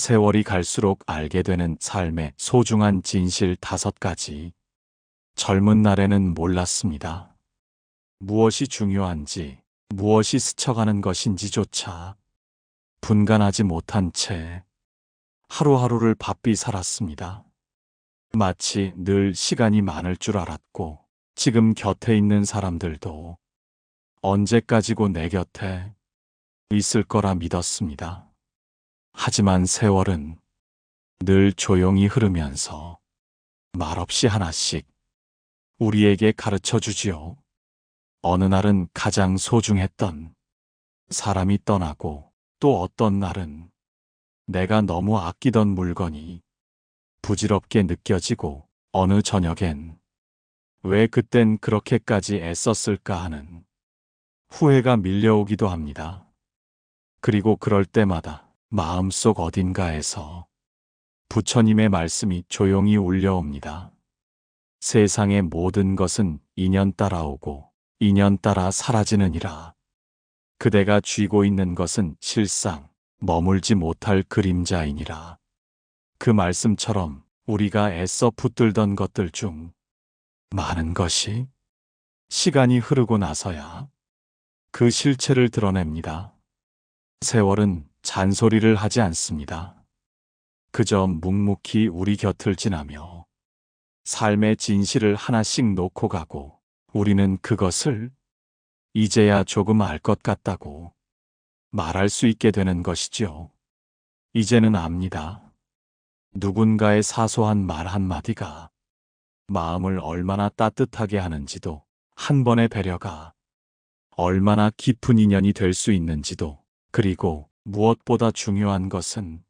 세월이 갈수록 알게 되는 삶의 소중한 진실 5가지. 젊은 날에는 몰랐습니다. 무엇이 중요한지, 무엇이 스쳐가는 것인지조차 분간하지 못한 채 하루하루를 바삐 살았습니다. 마치 늘 시간이 많을 줄 알았고, 지금 곁에 있는 사람들도 언제까지고 내 곁에 있을 거라 믿었습니다. 하지만 세월은 늘 조용히 흐르면서 말없이 하나씩 우리에게 가르쳐 주지요. 어느 날은 가장 소중했던 사람이 떠나고, 또 어떤 날은 내가 너무 아끼던 물건이 부질없게 느껴지고, 어느 저녁엔 왜 그땐 그렇게까지 애썼을까 하는 후회가 밀려오기도 합니다. 그리고 그럴 때마다 마음속 어딘가에서 부처님의 말씀이 조용히 울려옵니다. 세상의 모든 것은 인연 따라오고 인연 따라 사라지느니라. 그대가 쥐고 있는 것은 실상 머물지 못할 그림자이니라. 그 말씀처럼 우리가 애써 붙들던 것들 중 많은 것이 시간이 흐르고 나서야 그 실체를 드러냅니다. 세월은 잔소리를 하지 않습니다. 그저 묵묵히 우리 곁을 지나며 삶의 진실을 하나씩 놓고 가고, 우리는 그것을 이제야 조금 알 것 같다고 말할 수 있게 되는 것이죠. 이제는 압니다. 누군가의 사소한 말 한마디가 마음을 얼마나 따뜻하게 하는지도, 한 번의 배려가 얼마나 깊은 인연이 될 수 있는지도, 그리고 무엇보다 중요한 것은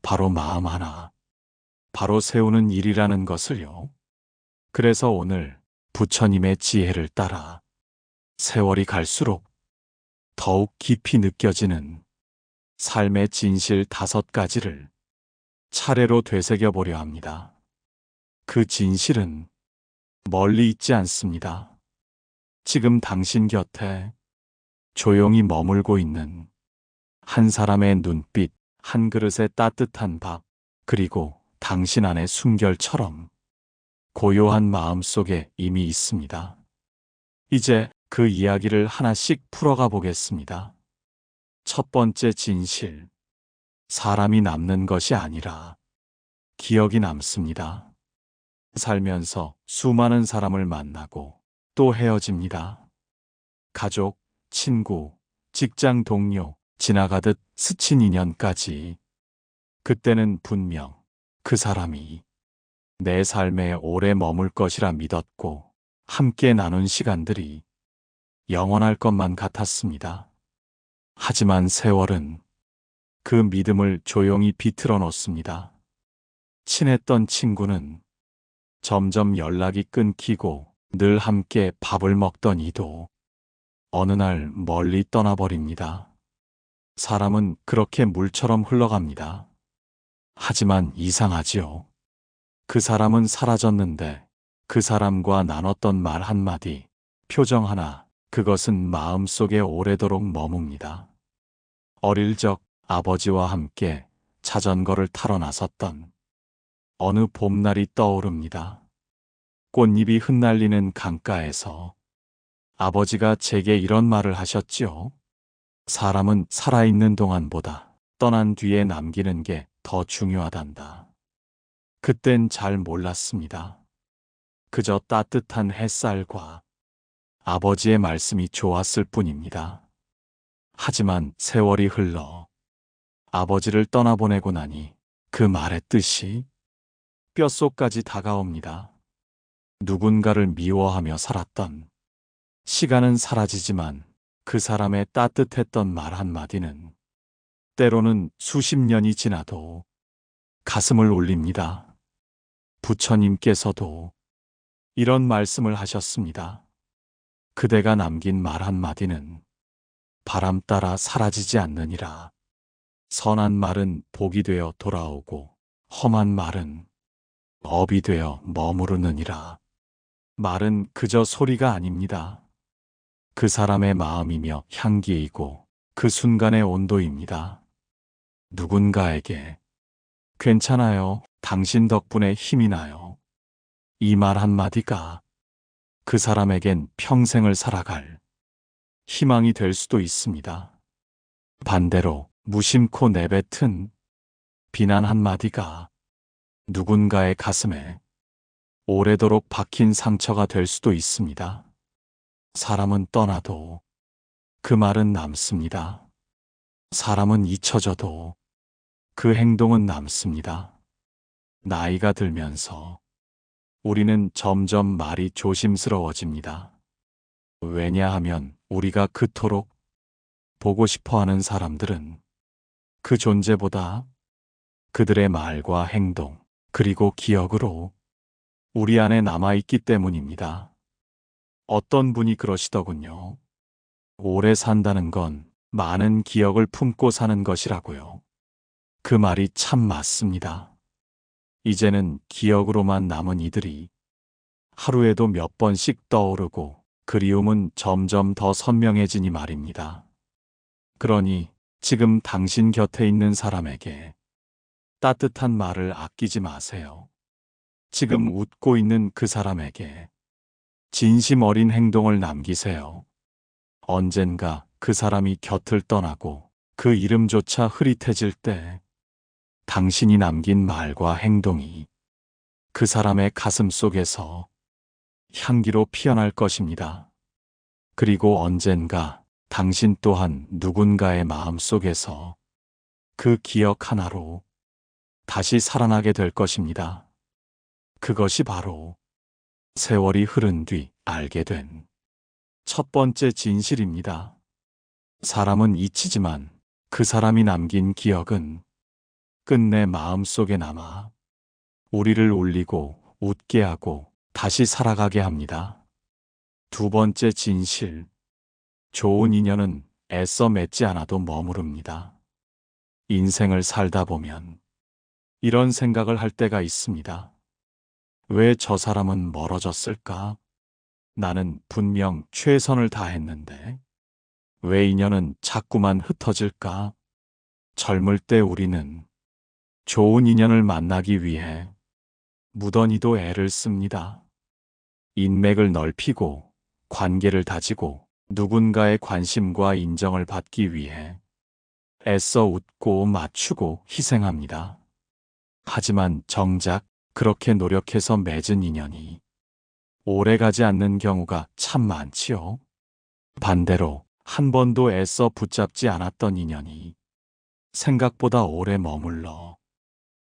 바로 마음 하나, 바로 세우는 일이라는 것을요. 그래서 오늘 부처님의 지혜를 따라 세월이 갈수록 더욱 깊이 느껴지는 삶의 진실 5가지를 차례로 되새겨 보려 합니다. 그 진실은 멀리 있지 않습니다. 지금 당신 곁에 조용히 머물고 있는 한 사람의 눈빛, 한 그릇의 따뜻한 밥, 그리고 당신 안의 숨결처럼 고요한 마음 속에 이미 있습니다. 이제 그 이야기를 하나씩 풀어가 보겠습니다. 첫 번째 진실. 사람이 남는 것이 아니라 기억이 남습니다. 살면서 수많은 사람을 만나고 또 헤어집니다. 가족, 친구, 직장 동료, 지나가듯 스친 인연까지. 그때는 분명 그 사람이 내 삶에 오래 머물 것이라 믿었고, 함께 나눈 시간들이 영원할 것만 같았습니다. 하지만 세월은 그 믿음을 조용히 비틀어 놓습니다. 친했던 친구는 점점 연락이 끊기고, 늘 함께 밥을 먹던 이도 어느 날 멀리 떠나버립니다. 사람은 그렇게 물처럼 흘러갑니다. 하지만 이상하지요. 그 사람은 사라졌는데 그 사람과 나눴던 말 한마디, 표정 하나, 그것은 마음속에 오래도록 머뭅니다. 어릴 적 아버지와 함께 자전거를 타러 나섰던 어느 봄날이 떠오릅니다. 꽃잎이 흩날리는 강가에서 아버지가 제게 이런 말을 하셨지요. 사람은 살아있는 동안보다 떠난 뒤에 남기는 게 더 중요하단다. 그땐 잘 몰랐습니다. 그저 따뜻한 햇살과 아버지의 말씀이 좋았을 뿐입니다. 하지만 세월이 흘러 아버지를 떠나보내고 나니 그 말의 뜻이 뼛속까지 다가옵니다. 누군가를 미워하며 살았던 시간은 사라지지만 그 사람의 따뜻했던 말 한마디는 때로는 수십 년이 지나도 가슴을 울립니다. 부처님께서도 이런 말씀을 하셨습니다. 그대가 남긴 말 한마디는 바람 따라 사라지지 않느니라. 선한 말은 복이 되어 돌아오고, 험한 말은 업이 되어 머무르느니라. 말은 그저 소리가 아닙니다. 그 사람의 마음이며 향기이고 그 순간의 온도입니다. 누군가에게 괜찮아요. 당신 덕분에 힘이 나요. 이 말 한마디가 그 사람에겐 평생을 살아갈 희망이 될 수도 있습니다. 반대로 무심코 내뱉은 비난 한마디가 누군가의 가슴에 오래도록 박힌 상처가 될 수도 있습니다. 사람은 떠나도 그 말은 남습니다. 사람은 잊혀져도 그 행동은 남습니다. 나이가 들면서 우리는 점점 말이 조심스러워집니다. 왜냐하면 우리가 그토록 보고 싶어 하는 사람들은 그 존재보다 그들의 말과 행동, 그리고 기억으로 우리 안에 남아있기 때문입니다. 어떤 분이 그러시더군요. 오래 산다는 건 많은 기억을 품고 사는 것이라고요. 그 말이 참 맞습니다. 이제는 기억으로만 남은 이들이 하루에도 몇 번씩 떠오르고 그리움은 점점 더 선명해지니 말입니다. 그러니 지금 당신 곁에 있는 사람에게 따뜻한 말을 아끼지 마세요. 지금 웃고 있는 그 사람에게 진심 어린 행동을 남기세요. 언젠가 그 사람이 곁을 떠나고 그 이름조차 흐릿해질 때 당신이 남긴 말과 행동이 그 사람의 가슴 속에서 향기로 피어날 것입니다. 그리고 언젠가 당신 또한 누군가의 마음 속에서 그 기억 하나로 다시 살아나게 될 것입니다. 그것이 바로 세월이 흐른 뒤 알게 된 첫 번째 진실입니다. 사람은 잊히지만 그 사람이 남긴 기억은 끝내 마음속에 남아 우리를 울리고 웃게 하고 다시 살아가게 합니다. 두 번째 진실. 좋은 인연은 애써 맺지 않아도 머무릅니다. 인생을 살다 보면 이런 생각을 할 때가 있습니다. 왜 저 사람은 멀어졌을까? 나는 분명 최선을 다했는데 왜 인연은 자꾸만 흩어질까? 젊을 때 우리는 좋은 인연을 만나기 위해 무던히도 애를 씁니다. 인맥을 넓히고 관계를 다지고 누군가의 관심과 인정을 받기 위해 애써 웃고 맞추고 희생합니다. 하지만 정작 그렇게 노력해서 맺은 인연이 오래가지 않는 경우가 참 많지요. 반대로 한 번도 애써 붙잡지 않았던 인연이 생각보다 오래 머물러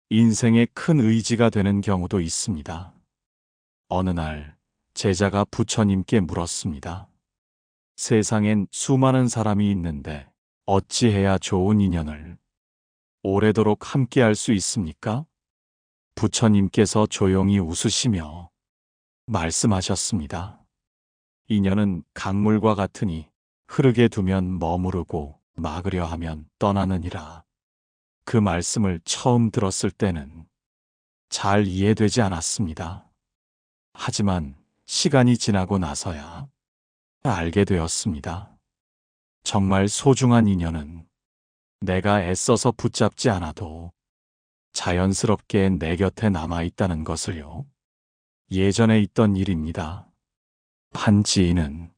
인생의 큰 의지가 되는 경우도 있습니다. 어느 날 제자가 부처님께 물었습니다. 세상엔 수많은 사람이 있는데 어찌해야 좋은 인연을 오래도록 함께할 수 있습니까? 부처님께서 조용히 웃으시며 말씀하셨습니다. 인연은 강물과 같으니 흐르게 두면 머무르고 막으려 하면 떠나느니라. 그 말씀을 처음 들었을 때는 잘 이해되지 않았습니다. 하지만 시간이 지나고 나서야 알게 되었습니다. 정말 소중한 인연은 내가 애써서 붙잡지 않아도 자연스럽게 내 곁에 남아있다는 것을요. 예전에 있던 일입니다. 한 지인은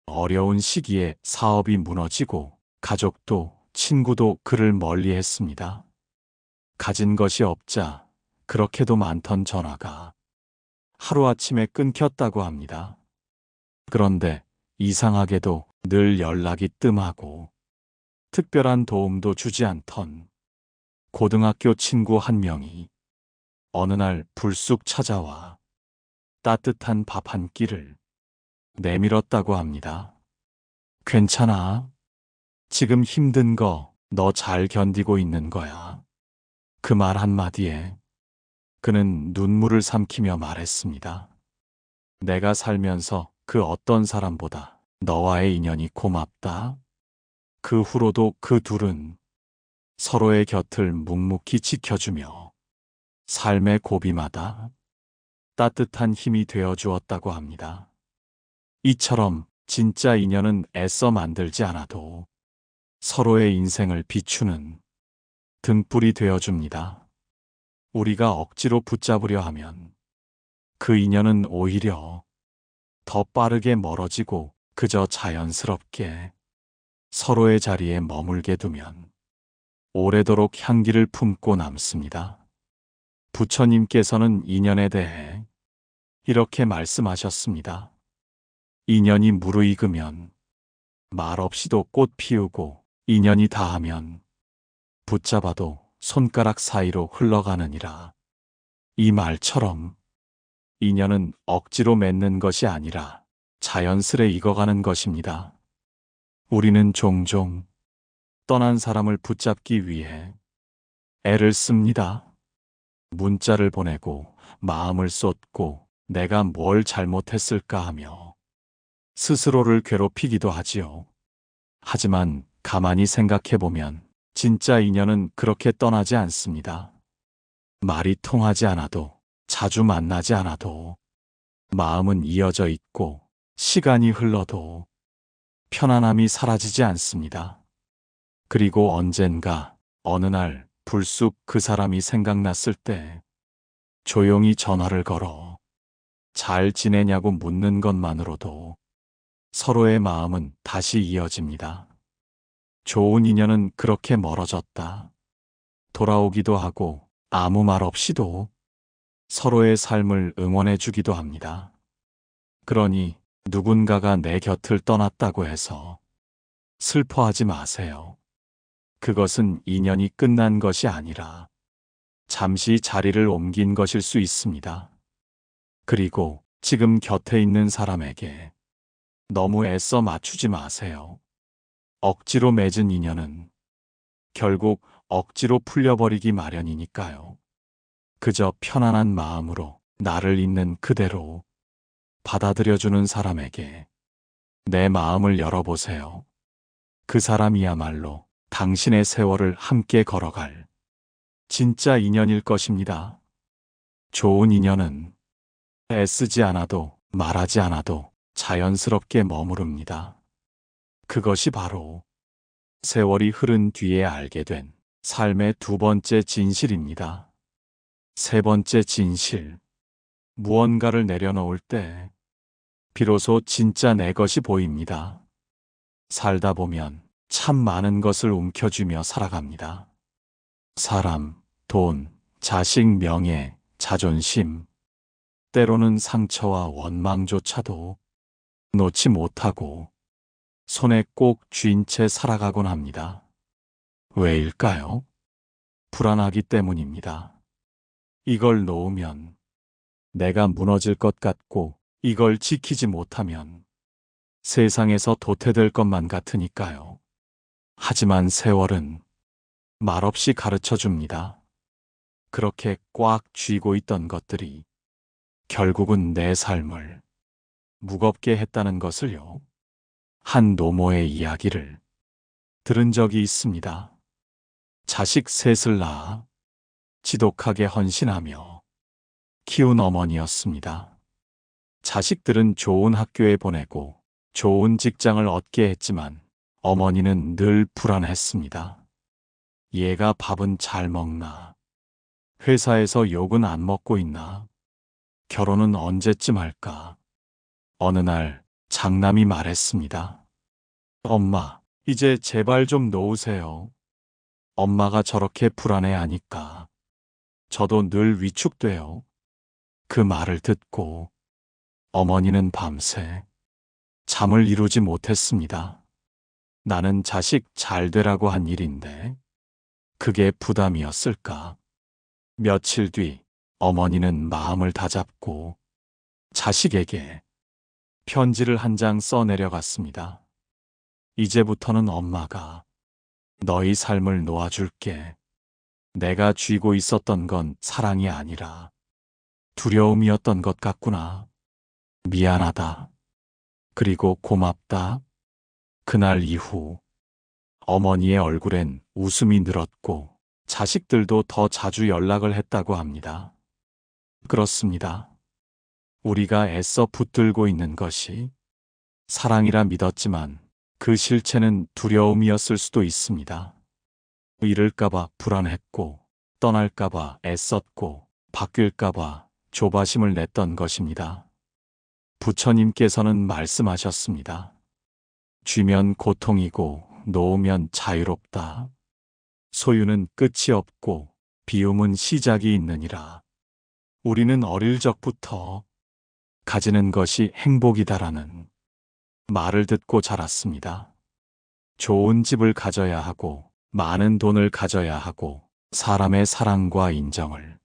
어려운 시기에 사업이 무너지고 가족도 친구도 그를 멀리했습니다. 가진 것이 없자 그렇게도 많던 전화가 하루아침에 끊겼다고 합니다. 그런데 이상하게도 늘 연락이 뜸하고 특별한 도움도 주지 않던 고등학교 친구 한 명이 어느 날 불쑥 찾아와 따뜻한 밥 한 끼를 내밀었다고 합니다. 괜찮아. 지금 힘든 거 너 잘 견디고 있는 거야. 그 말 한마디에 그는 눈물을 삼키며 말했습니다. 내가 살면서 그 어떤 사람보다 너와의 인연이 고맙다. 그 후로도 그 둘은 서로의 곁을 묵묵히 지켜주며 삶의 고비마다 따뜻한 힘이 되어 주었다고 합니다. 이처럼 진짜 인연은 애써 만들지 않아도 서로의 인생을 비추는 등불이 되어 줍니다. 우리가 억지로 붙잡으려 하면 그 인연은 오히려 더 빠르게 멀어지고 그저 자연스럽게 서로의 자리에 머물게 두면 오래도록 향기를 품고 남습니다. 부처님께서는 인연에 대해 이렇게 말씀하셨습니다. 인연이 무르익으면 말없이도 꽃 피우고 인연이 다하면 붙잡아도 손가락 사이로 흘러가느니라. 이 말처럼 인연은 억지로 맺는 것이 아니라 자연스레 익어가는 것입니다. 우리는 종종 떠난 사람을 붙잡기 위해 애를 씁니다. 문자를 보내고 마음을 쏟고 내가 뭘 잘못했을까 하며 스스로를 괴롭히기도 하지요. 하지만 가만히 생각해보면 진짜 인연은 그렇게 떠나지 않습니다. 말이 통하지 않아도 자주 만나지 않아도 마음은 이어져 있고 시간이 흘러도 편안함이 사라지지 않습니다. 그리고 언젠가 어느 날 불쑥 그 사람이 생각났을 때 조용히 전화를 걸어 잘 지내냐고 묻는 것만으로도 서로의 마음은 다시 이어집니다. 좋은 인연은 그렇게 멀어졌다 돌아오기도 하고 아무 말 없이도 서로의 삶을 응원해 주기도 합니다. 그러니 누군가가 내 곁을 떠났다고 해서 슬퍼하지 마세요. 그것은 인연이 끝난 것이 아니라 잠시 자리를 옮긴 것일 수 있습니다. 그리고 지금 곁에 있는 사람에게 너무 애써 맞추지 마세요. 억지로 맺은 인연은 결국 억지로 풀려버리기 마련이니까요. 그저 편안한 마음으로 나를 있는 그대로 받아들여주는 사람에게 내 마음을 열어보세요. 그 사람이야말로 당신의 세월을 함께 걸어갈 진짜 인연일 것입니다. 좋은 인연은 애쓰지 않아도 말하지 않아도 자연스럽게 머무릅니다. 그것이 바로 세월이 흐른 뒤에 알게 된 삶의 두 번째 진실입니다. 세 번째 진실. 무언가를 내려놓을 때 비로소 진짜 내 것이 보입니다. 살다 보면 참 많은 것을 움켜쥐며 살아갑니다. 사람, 돈, 자식, 명예, 자존심, 때로는 상처와 원망조차도 놓지 못하고 손에 꼭 쥔 채 살아가곤 합니다. 왜일까요? 불안하기 때문입니다. 이걸 놓으면 내가 무너질 것 같고 이걸 지키지 못하면 세상에서 도태될 것만 같으니까요. 하지만 세월은 말없이 가르쳐 줍니다. 그렇게 꽉 쥐고 있던 것들이 결국은 내 삶을 무겁게 했다는 것을요. 한 노모의 이야기를 들은 적이 있습니다. 자식 셋을 낳아 지독하게 헌신하며 키운 어머니였습니다. 자식들은 좋은 학교에 보내고 좋은 직장을 얻게 했지만 어머니는 늘 불안했습니다. 얘가 밥은 잘 먹나? 회사에서 욕은 안 먹고 있나? 결혼은 언제쯤 할까? 어느 날 장남이 말했습니다. 엄마, 이제 제발 좀 놓으세요. 엄마가 저렇게 불안해하니까 저도 늘 위축돼요. 그 말을 듣고 어머니는 밤새 잠을 이루지 못했습니다. 나는 자식 잘 되라고 한 일인데 그게 부담이었을까? 며칠 뒤 어머니는 마음을 다잡고 자식에게 편지를 한 장 써내려갔습니다. 이제부터는 엄마가 너희 삶을 놓아줄게. 내가 쥐고 있었던 건 사랑이 아니라 두려움이었던 것 같구나. 미안하다. 그리고 고맙다. 그날 이후 어머니의 얼굴엔 웃음이 늘었고 자식들도 더 자주 연락을 했다고 합니다. 그렇습니다. 우리가 애써 붙들고 있는 것이 사랑이라 믿었지만 그 실체는 두려움이었을 수도 있습니다. 잃을까봐 불안했고 떠날까봐 애썼고 바뀔까봐 조바심을 냈던 것입니다. 부처님께서는 말씀하셨습니다. 쥐면 고통이고 놓으면 자유롭다. 소유는 끝이 없고 비움은 시작이 있느니라. 우리는 어릴 적부터 가지는 것이 행복이다라는 말을 듣고 자랐습니다. 좋은 집을 가져야 하고 많은 돈을 가져야 하고 사람의 사랑과 인정을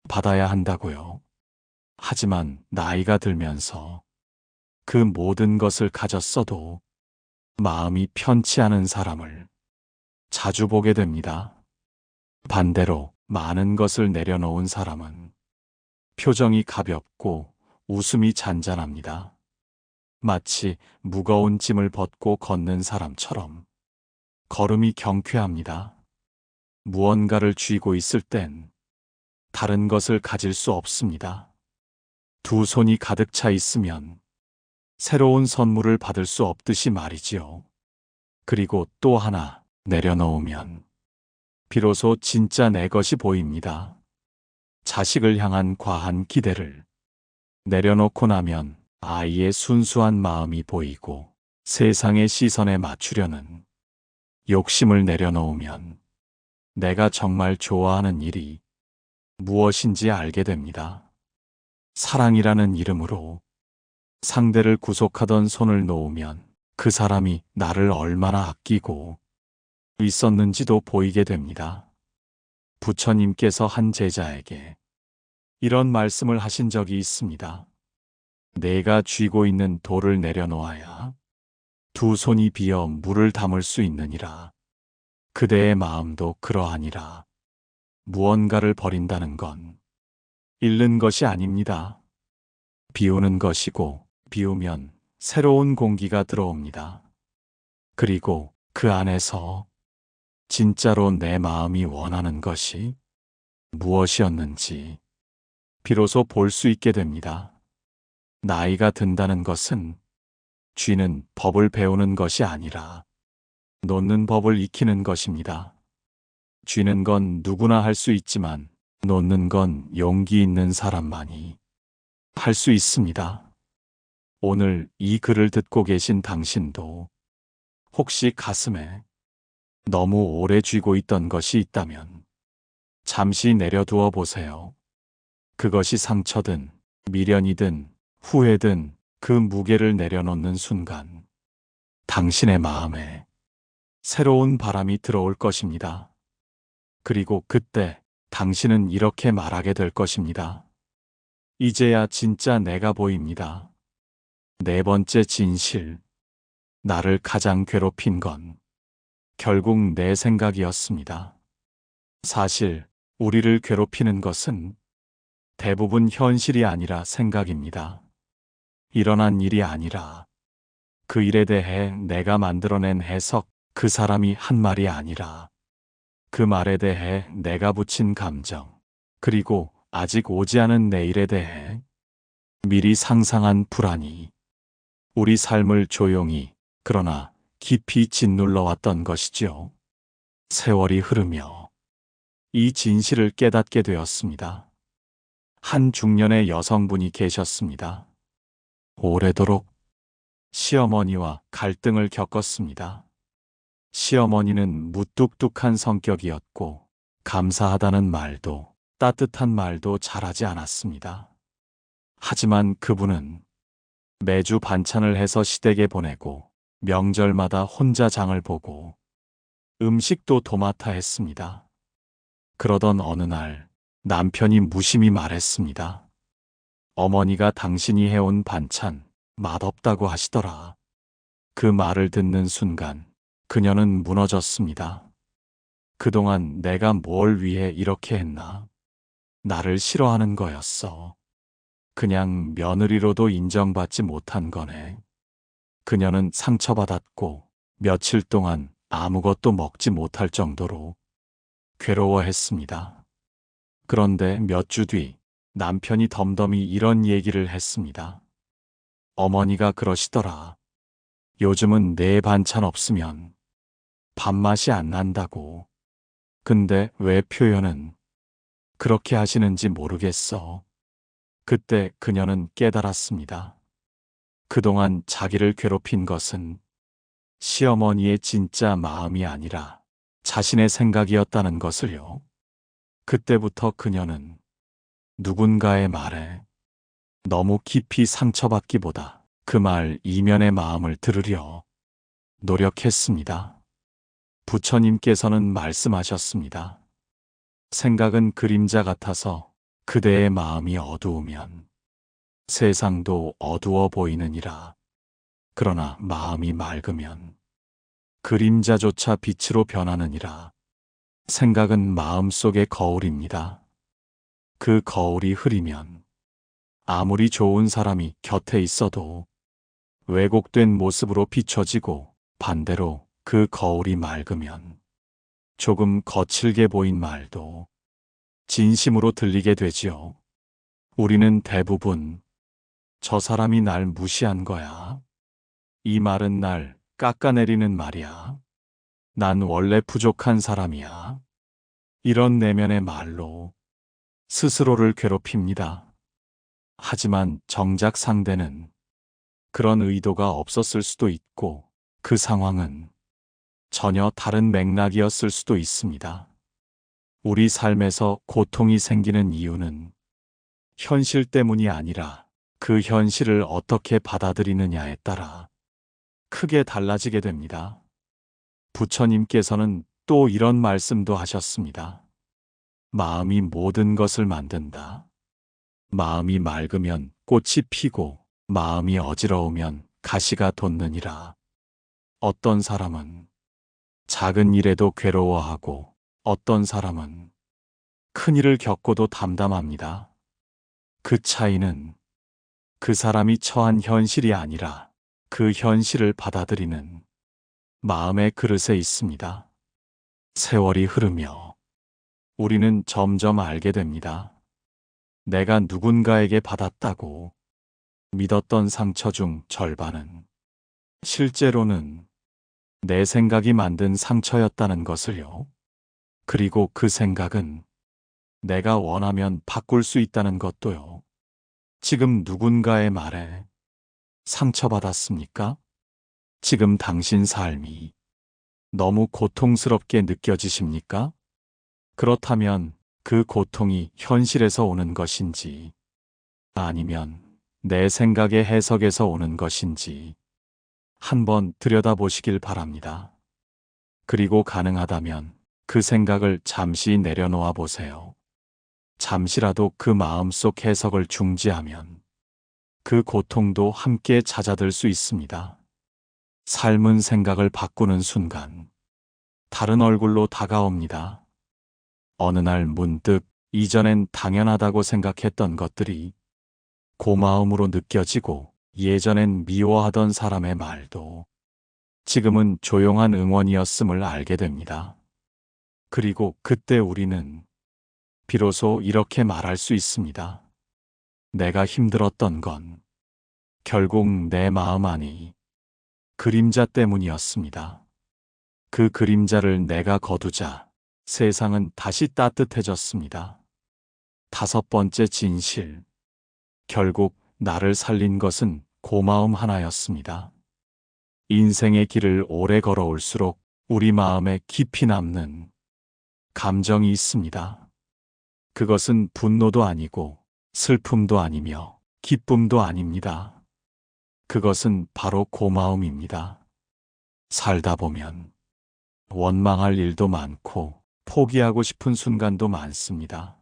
받아야 한다고요. 하지만 나이가 들면서 그 모든 것을 가졌어도 마음이 편치 않은 사람을 자주 보게 됩니다. 반대로 많은 것을 내려놓은 사람은 표정이 가볍고 웃음이 잔잔합니다. 마치 무거운 짐을 벗고 걷는 사람처럼 걸음이 경쾌합니다. 무언가를 쥐고 있을 땐 다른 것을 가질 수 없습니다. 두 손이 가득 차 있으면 새로운 선물을 받을 수 없듯이 말이지요. 그리고 또 하나 내려놓으면 비로소 진짜 내 것이 보입니다. 자식을 향한 과한 기대를 내려놓고 나면 아이의 순수한 마음이 보이고 세상의 시선에 맞추려는 욕심을 내려놓으면 내가 정말 좋아하는 일이 무엇인지 알게 됩니다. 사랑이라는 이름으로 상대를 구속하던 손을 놓으면 그 사람이 나를 얼마나 아끼고 있었는지도 보이게 됩니다. 부처님께서 한 제자에게 이런 말씀을 하신 적이 있습니다. 내가 쥐고 있는 돌을 내려놓아야 두 손이 비어 물을 담을 수 있느니라. 그대의 마음도 그러하니라. 무언가를 버린다는 건 잃는 것이 아닙니다. 비우는 것이고 비우면 새로운 공기가 들어옵니다. 그리고 그 안에서 진짜로 내 마음이 원하는 것이 무엇이었는지 비로소 볼 수 있게 됩니다. 나이가 든다는 것은 쥐는 법을 배우는 것이 아니라 놓는 법을 익히는 것입니다. 쥐는 건 누구나 할 수 있지만 놓는 건 용기 있는 사람만이 할 수 있습니다. 오늘 이 글을 듣고 계신 당신도 혹시 가슴에 너무 오래 쥐고 있던 것이 있다면 잠시 내려두어 보세요. 그것이 상처든 미련이든 후회든 그 무게를 내려놓는 순간 당신의 마음에 새로운 바람이 들어올 것입니다. 그리고 그때 당신은 이렇게 말하게 될 것입니다. 이제야 진짜 내가 보입니다. 네 번째 진실. 나를 가장 괴롭힌 건 결국 내 생각이었습니다. 사실 우리를 괴롭히는 것은 대부분 현실이 아니라 생각입니다. 일어난 일이 아니라 그 일에 대해 내가 만들어낸 해석, 그 사람이 한 말이 아니라 그 말에 대해 내가 붙인 감정, 그리고 아직 오지 않은 내일에 대해 미리 상상한 불안이 우리 삶을 조용히 그러나 깊이 짓눌러 왔던 것이지요. 세월이 흐르며 이 진실을 깨닫게 되었습니다. 한 중년의 여성분이 계셨습니다. 오래도록 시어머니와 갈등을 겪었습니다. 시어머니는 무뚝뚝한 성격이었고 감사하다는 말도 따뜻한 말도 잘하지 않았습니다. 하지만 그분은 매주 반찬을 해서 시댁에 보내고 명절마다 혼자 장을 보고 음식도 도맡아 했습니다. 그러던 어느 날 남편이 무심히 말했습니다. 어머니가 당신이 해온 반찬 맛없다고 하시더라. 그 말을 듣는 순간 그녀는 무너졌습니다. 그동안 내가 뭘 위해 이렇게 했나? 나를 싫어하는 거였어. 그냥 며느리로도 인정받지 못한 거네. 그녀는 상처받았고 며칠 동안 아무것도 먹지 못할 정도로 괴로워했습니다. 그런데 몇 주 뒤 남편이 덤덤히 이런 얘기를 했습니다. 어머니가 그러시더라. 요즘은 내 반찬 없으면 밥맛이 안 난다고. 근데 왜 표현은 그렇게 하시는지 모르겠어. 그때 그녀는 깨달았습니다. 그동안 자기를 괴롭힌 것은 시어머니의 진짜 마음이 아니라 자신의 생각이었다는 것을요. 그때부터 그녀는 누군가의 말에 너무 깊이 상처받기보다 그 말 이면의 마음을 들으려 노력했습니다. 부처님께서는 말씀하셨습니다. 생각은 그림자 같아서 그대의 마음이 어두우면 세상도 어두워 보이느니라. 그러나 마음이 맑으면 그림자조차 빛으로 변하느니라. 생각은 마음속의 거울입니다. 그 거울이 흐리면 아무리 좋은 사람이 곁에 있어도 왜곡된 모습으로 비춰지고, 반대로 그 거울이 맑으면 조금 거칠게 보인 말도 진심으로 들리게 되지요. 우리는 대부분 저 사람이 날 무시한 거야. 이 말은 날 깎아내리는 말이야. 난 원래 부족한 사람이야. 이런 내면의 말로 스스로를 괴롭힙니다. 하지만 정작 상대는 그런 의도가 없었을 수도 있고 그 상황은 전혀 다른 맥락이었을 수도 있습니다. 우리 삶에서 고통이 생기는 이유는 현실 때문이 아니라 그 현실을 어떻게 받아들이느냐에 따라 크게 달라지게 됩니다. 부처님께서는 또 이런 말씀도 하셨습니다. 마음이 모든 것을 만든다. 마음이 맑으면 꽃이 피고 마음이 어지러우면 가시가 돋느니라. 어떤 사람은 작은 일에도 괴로워하고 어떤 사람은 큰 일을 겪고도 담담합니다. 그 차이는 그 사람이 처한 현실이 아니라 그 현실을 받아들이는 마음의 그릇에 있습니다. 세월이 흐르며 우리는 점점 알게 됩니다. 내가 누군가에게 받았다고 믿었던 상처 중 절반은 실제로는 내 생각이 만든 상처였다는 것을요. 그리고 그 생각은 내가 원하면 바꿀 수 있다는 것도요. 지금 누군가의 말에 상처받았습니까? 지금 당신 삶이 너무 고통스럽게 느껴지십니까? 그렇다면 그 고통이 현실에서 오는 것인지 아니면 내 생각의 해석에서 오는 것인지 한번 들여다보시길 바랍니다. 그리고 가능하다면 그 생각을 잠시 내려놓아 보세요. 잠시라도 그 마음속 해석을 중지하면 그 고통도 함께 잦아들 수 있습니다. 삶은 생각을 바꾸는 순간 다른 얼굴로 다가옵니다. 어느 날 문득 이전엔 당연하다고 생각했던 것들이 고마움으로 느껴지고 예전엔 미워하던 사람의 말도 지금은 조용한 응원이었음을 알게 됩니다. 그리고 그때 우리는 비로소 이렇게 말할 수 있습니다. 내가 힘들었던 건 결국 내 마음 안이 그림자 때문이었습니다. 그 그림자를 내가 거두자 세상은 다시 따뜻해졌습니다. 다섯 번째 진실. 결국 나를 살린 것은 고마움 하나였습니다. 인생의 길을 오래 걸어올수록 우리 마음에 깊이 남는 감정이 있습니다. 그것은 분노도 아니고 슬픔도 아니며 기쁨도 아닙니다. 그것은 바로 고마움입니다. 살다 보면 원망할 일도 많고 포기하고 싶은 순간도 많습니다.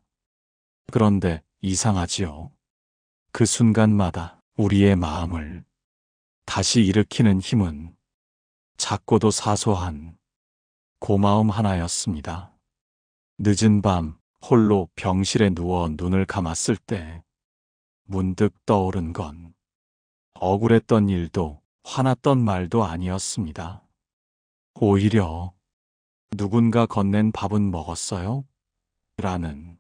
그런데 이상하지요. 그 순간마다 우리의 마음을 다시 일으키는 힘은 작고도 사소한 고마움 하나였습니다. 늦은 밤 홀로 병실에 누워 눈을 감았을 때 문득 떠오른 건 억울했던 일도 화났던 말도 아니었습니다. 오히려 누군가 건넨 밥은 먹었어요? 라는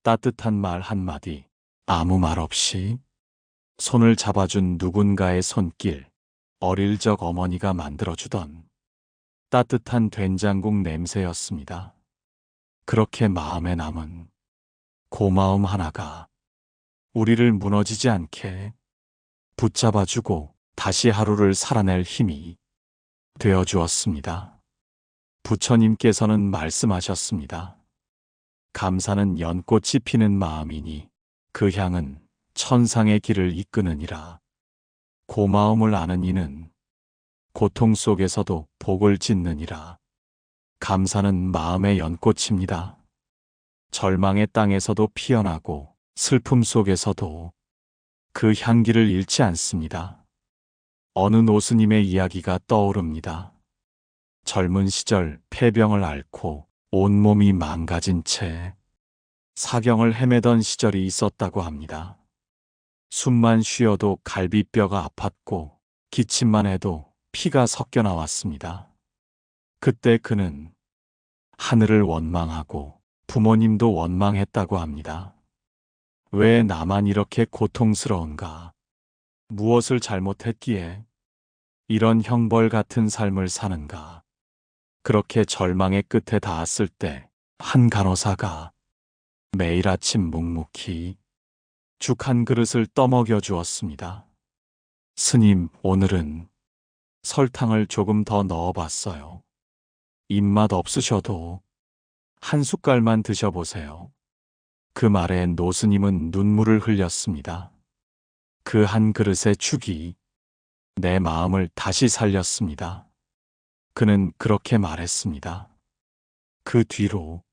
따뜻한 말 한마디, 아무 말 없이 손을 잡아준 누군가의 손길, 어릴 적 어머니가 만들어주던 따뜻한 된장국 냄새였습니다. 그렇게 마음에 남은 고마움 하나가 우리를 무너지지 않게 붙잡아주고 다시 하루를 살아낼 힘이 되어 주었습니다. 부처님께서는 말씀하셨습니다. 감사는 연꽃이 피는 마음이니 그 향은 천상의 길을 이끄느니라. 고마움을 아는 이는 고통 속에서도 복을 짓느니라. 감사는 마음의 연꽃입니다. 절망의 땅에서도 피어나고 슬픔 속에서도 그 향기를 잃지 않습니다. 어느 노스님의 이야기가 떠오릅니다. 젊은 시절 폐병을 앓고 온몸이 망가진 채 사경을 헤매던 시절이 있었다고 합니다. 숨만 쉬어도 갈비뼈가 아팠고 기침만 해도 피가 섞여 나왔습니다. 그때 그는 하늘을 원망하고 부모님도 원망했다고 합니다. 왜 나만 이렇게 고통스러운가? 무엇을 잘못했기에 이런 형벌 같은 삶을 사는가? 그렇게 절망의 끝에 닿았을 때 한 간호사가 매일 아침 묵묵히 죽 한 그릇을 떠먹여 주었습니다. 스님, 오늘은 설탕을 조금 더 넣어봤어요. 입맛 없으셔도 한 숟갈만 드셔보세요. 그 말에 노스님은 눈물을 흘렸습니다. 그 한 그릇의 죽이 내 마음을 다시 살렸습니다. 그는 그렇게 말했습니다. 그 뒤로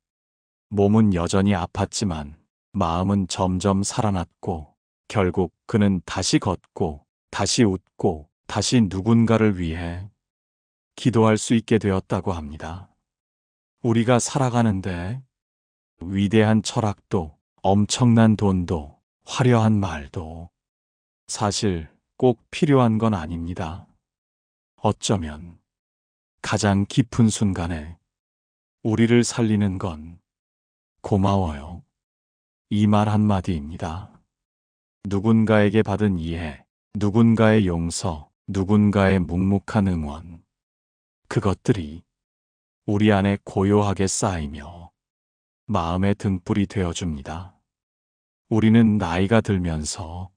몸은 여전히 아팠지만 마음은 점점 살아났고 결국 그는 다시 걷고 다시 웃고 다시 누군가를 위해 기도할 수 있게 되었다고 합니다. 우리가 살아가는데 위대한 철학도 엄청난 돈도 화려한 말도 사실 꼭 필요한 건 아닙니다. 어쩌면 가장 깊은 순간에 우리를 살리는 건 고마워요. 이 말 한마디입니다. 누군가에게 받은 이해, 누군가의 용서, 누군가의 묵묵한 응원. 그것들이 우리 안에 고요하게 쌓이며 마음의 등불이 되어줍니다. 우리는 나이가 들면서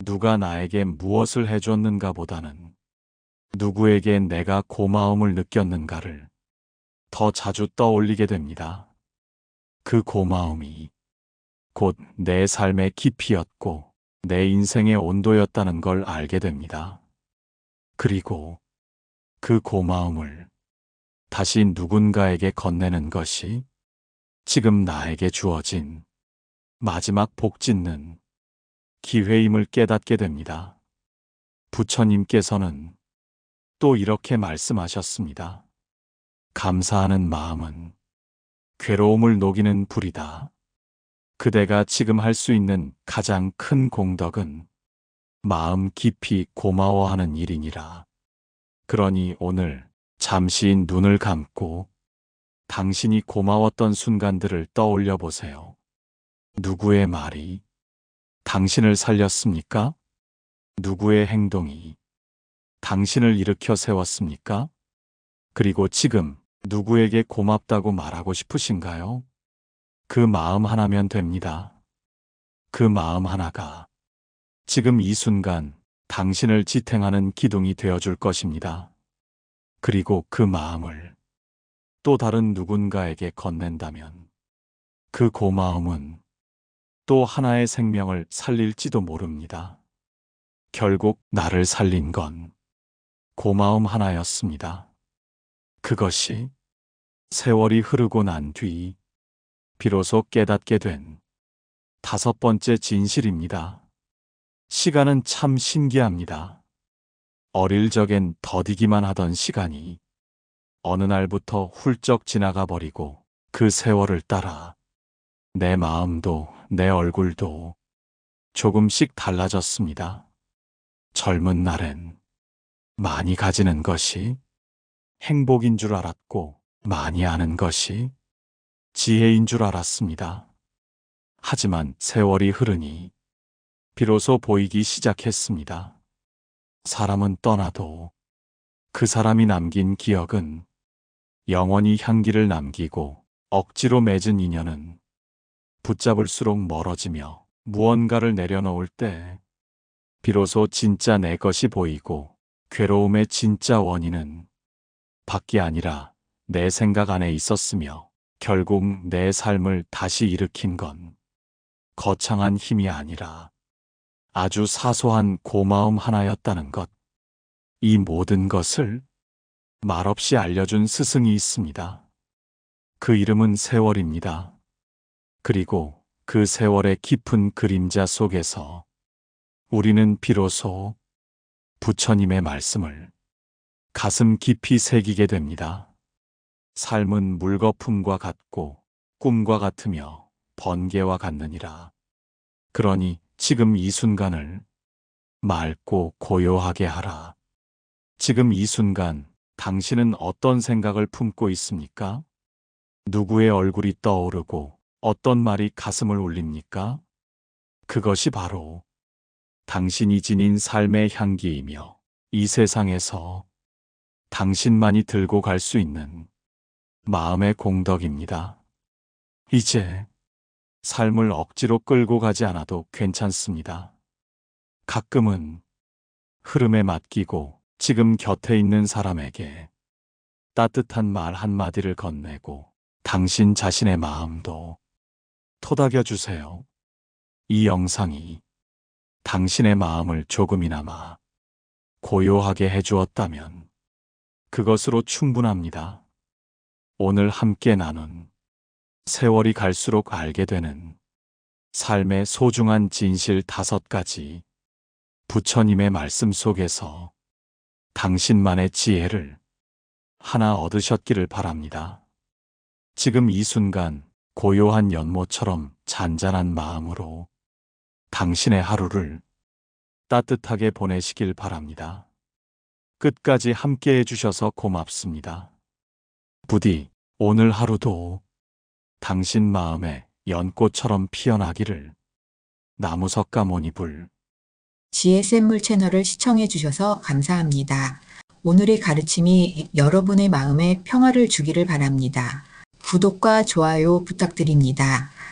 누가 나에게 무엇을 해줬는가 보다는 누구에게 내가 고마움을 느꼈는가를 더 자주 떠올리게 됩니다. 그 고마움이 곧 내 삶의 깊이였고 내 인생의 온도였다는 걸 알게 됩니다. 그리고 그 고마움을 다시 누군가에게 건네는 것이 지금 나에게 주어진 마지막 복짓는 기회임을 깨닫게 됩니다. 부처님께서는 또 이렇게 말씀하셨습니다. 감사하는 마음은 괴로움을 녹이는 불이다. 그대가 지금 할 수 있는 가장 큰 공덕은 마음 깊이 고마워하는 일이니라. 그러니 오늘 잠시 눈을 감고 당신이 고마웠던 순간들을 떠올려 보세요. 누구의 말이 당신을 살렸습니까? 누구의 행동이 당신을 일으켜 세웠습니까? 그리고 지금 누구에게 고맙다고 말하고 싶으신가요? 그 마음 하나면 됩니다. 그 마음 하나가 지금 이 순간 당신을 지탱하는 기둥이 되어줄 것입니다. 그리고 그 마음을 또 다른 누군가에게 건넨다면 그 고마움은 또 하나의 생명을 살릴지도 모릅니다. 결국 나를 살린 건 고마움 하나였습니다. 그것이 세월이 흐르고 난 뒤 비로소 깨닫게 된 5번째 진실입니다. 시간은 참 신기합니다. 어릴 적엔 더디기만 하던 시간이 어느 날부터 훌쩍 지나가 버리고 그 세월을 따라 내 마음도 내 얼굴도 조금씩 달라졌습니다. 젊은 날엔 많이 가지는 것이 행복인 줄 알았고 많이 아는 것이 지혜인 줄 알았습니다. 하지만 세월이 흐르니 비로소 보이기 시작했습니다. 사람은 떠나도 그 사람이 남긴 기억은 영원히 향기를 남기고 억지로 맺은 인연은 붙잡을수록 멀어지며 무언가를 내려놓을 때 비로소 진짜 내 것이 보이고 괴로움의 진짜 원인은 밖이 아니라 내 생각 안에 있었으며 결국 내 삶을 다시 일으킨 건 거창한 힘이 아니라 아주 사소한 고마움 하나였다는 것. 이 모든 것을 말없이 알려준 스승이 있습니다. 그 이름은 세월입니다. 그리고 그 세월의 깊은 그림자 속에서 우리는 비로소 부처님의 말씀을 가슴 깊이 새기게 됩니다. 삶은 물거품과 같고 꿈과 같으며 번개와 같느니라. 그러니 지금 이 순간을 맑고 고요하게 하라. 지금 이 순간 당신은 어떤 생각을 품고 있습니까? 누구의 얼굴이 떠오르고 어떤 말이 가슴을 울립니까? 그것이 바로 당신이 지닌 삶의 향기이며 이 세상에서 당신만이 들고 갈 수 있는 마음의 공덕입니다. 이제 삶을 억지로 끌고 가지 않아도 괜찮습니다. 가끔은 흐름에 맡기고 지금 곁에 있는 사람에게 따뜻한 말 한마디를 건네고 당신 자신의 마음도 토닥여 주세요. 이 영상이 당신의 마음을 조금이나마 고요하게 해주었다면 그것으로 충분합니다. 오늘 함께 나눈 세월이 갈수록 알게 되는 삶의 소중한 진실 5가지, 부처님의 말씀 속에서 당신만의 지혜를 하나 얻으셨기를 바랍니다. 지금 이 순간 고요한 연못처럼 잔잔한 마음으로 당신의 하루를 따뜻하게 보내시길 바랍니다. 끝까지 함께 해주셔서 고맙습니다. 부디 오늘 하루도 당신 마음에 연꽃처럼 피어나기를. 나무석가모니불. GSM물 채널을 시청해 주셔서 감사합니다. 오늘의 가르침이 여러분의 마음에 평화를 주기를 바랍니다. 구독과 좋아요 부탁드립니다.